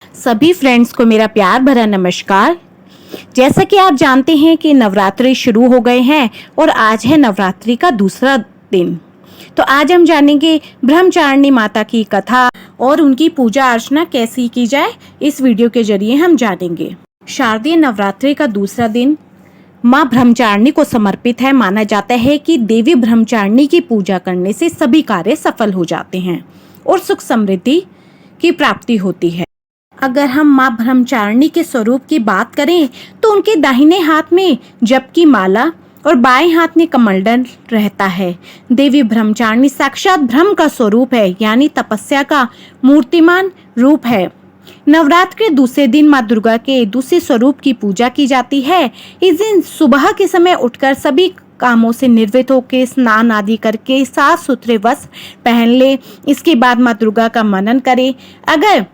सभी फ्रेंड्स को मेरा प्यार भरा नमस्कार। जैसा कि आप जानते हैं कि नवरात्रि शुरू हो गए हैं और आज है नवरात्रि का दूसरा दिन। तो आज हम जानेंगे ब्रह्मचारिणी माता की कथा और उनकी पूजा अर्चना कैसी की जाए, इस वीडियो के जरिए हम जानेंगे। शारदीय नवरात्रि का दूसरा दिन माँ ब्रह्मचारिणी को समर्पित है। माना जाता है कि देवी ब्रह्मचारिणी की पूजा करने से सभी कार्य सफल हो जाते हैं और सुख समृद्धि की प्राप्ति होती है। अगर हम माँ ब्रह्मचारिणी के स्वरूप की बात करें तो उनके दाहिने हाथ में जप की माला और बाएं हाथ में कमंडल रहता है। देवी ब्रह्मचारिणी साक्षात ब्रह्म का स्वरूप है, यानी तपस्या का मूर्तिमान रूप है। नवरात्र के दूसरे दिन माँ दुर्गा के दूसरे स्वरूप की पूजा की जाती है। इस दिन सुबह के समय उठकर सभी कामों से निर्वृत्त होकर स्नान आदि करके साफ सुथरे वस्त्र पहन ले। इसके बाद माँ दुर्गा का मनन करें। अगर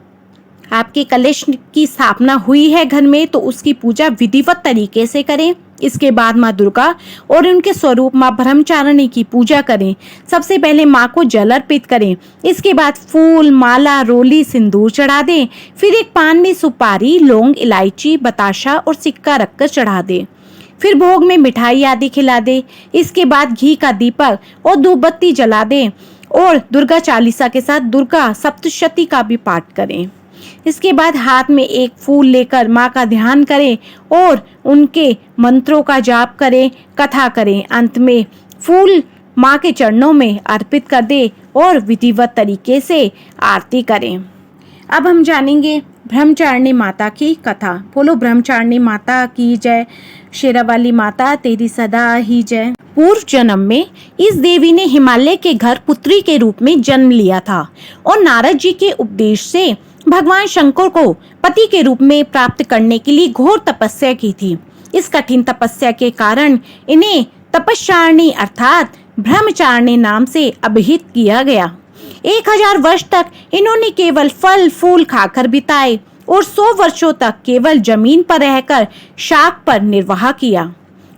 आपके कलश की स्थापना हुई है घर में तो उसकी पूजा विधिवत तरीके से करें। इसके बाद माँ दुर्गा और उनके स्वरूप माँ ब्रह्मचारिणी की पूजा करें। सबसे पहले माँ को जल अर्पित करें। इसके बाद फूल, माला, रोली, सिंदूर चढ़ा दें। फिर एक पान में सुपारी, लौंग, इलायची, बताशा और सिक्का रखकर चढ़ा दें। फिर भोग में मिठाई आदि खिला दें। इसके बाद घी का दीपक और धूप बत्ती जला दें और दुर्गा चालीसा के साथ दुर्गा सप्तशती का भी पाठ करें। इसके बाद हाथ में एक फूल लेकर माँ का ध्यान करें और उनके मंत्रों का जाप करें, कथा करें। अंत में फूल माँ के चरणों में अर्पित कर दें और विधिवत तरीके से आरती करें। अब हम जानेंगे ब्रह्मचारिणी माता की कथा। बोलो ब्रह्मचारिणी माता की जय, शेरावाली माता तेरी सदा ही जय। पूर्व जन्म में इस देवी ने हिमालय के घर पुत्री के रूप में जन्म लिया था और नारद जी के उपदेश से भगवान शंकर को पति के रूप में प्राप्त करने के लिए घोर तपस्या की थी। इस कठिन तपस्या के कारण इन्हें तपस्यारिणी अर्थात ब्रह्मचारिणी नाम से अभिहित किया गया। 1000 वर्ष तक इन्होंने केवल फल फूल खाकर बिताए और 100 वर्षों तक केवल जमीन पर रहकर शाक पर निर्वाह किया।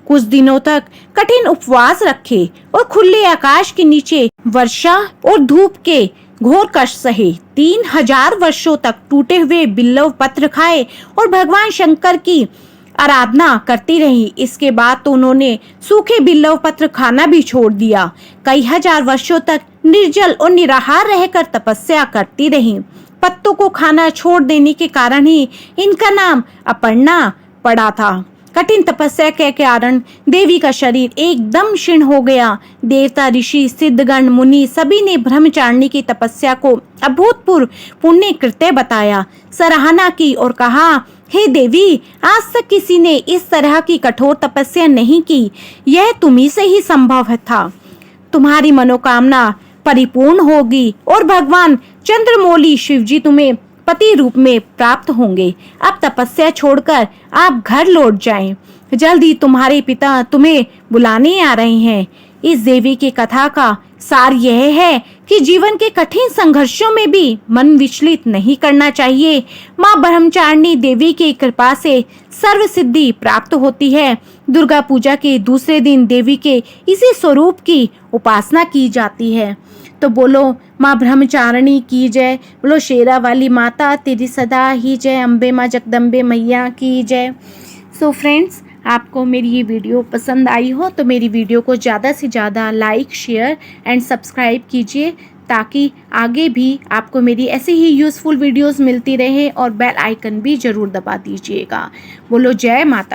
कुछ दिनों तक कठिन उपवास रखे और खुले आकाश के नीचे वर्षा और धूप के घोर कष्ट सहे। 3000 वर्षों तक टूटे हुए बिल्व पत्र खाए और भगवान शंकर की आराधना करती रही। इसके बाद तो उन्होंने सूखे बिल्व पत्र खाना भी छोड़ दिया। कई हजार वर्षों तक निर्जल और निराहार रहकर तपस्या करती रही। पत्तों को खाना छोड़ देने के कारण ही इनका नाम अपर्णा पड़ा था। कठिन तपस्या के कारण देवी का शरीर एकदम क्षीण हो गया। देवता, ऋषि, सिद्धगण, मुनि सभी ने ब्रह्मचारिणी की तपस्या को अभूतपूर्व पुण्य कृत्य बताया, सराहना की और कहा, हे देवी, आज तक किसी ने इस तरह की कठोर तपस्या नहीं की। यह तुम्ही से ही संभव था। तुम्हारी मनोकामना परिपूर्ण होगी और भगवान चंद्रमौली शिवजी तुम्हें पति रूप में प्राप्त होंगे। अब तपस्या छोड़कर आप घर लौट जाएं। जल्द ही तुम्हारे पिता तुम्हें बुलाने आ रहे हैं। इस देवी की कथा का सार यह है कि जीवन के कठिन संघर्षों में भी मन विचलित नहीं करना चाहिए। माँ ब्रह्मचारिणी देवी की कृपा से सर्व सिद्धि प्राप्त होती है। दुर्गा पूजा के दूसरे दिन देवी के इसी स्वरूप की उपासना की जाती है। तो बोलो माँ ब्रह्मचारिणी की जय, बोलो शेरा वाली माता तेरी सदा ही जय, अम्बे माँ जगदम्बे मैया की जय। सो फ्रेंड्स, आपको मेरी ये वीडियो पसंद आई हो तो मेरी वीडियो को ज़्यादा से ज़्यादा लाइक, शेयर एंड सब्सक्राइब कीजिए ताकि आगे भी आपको मेरी ऐसे ही यूज़फुल वीडियोस मिलती रहे और बेल आइकन भी ज़रूर दबा दीजिएगा। बोलो जय माता।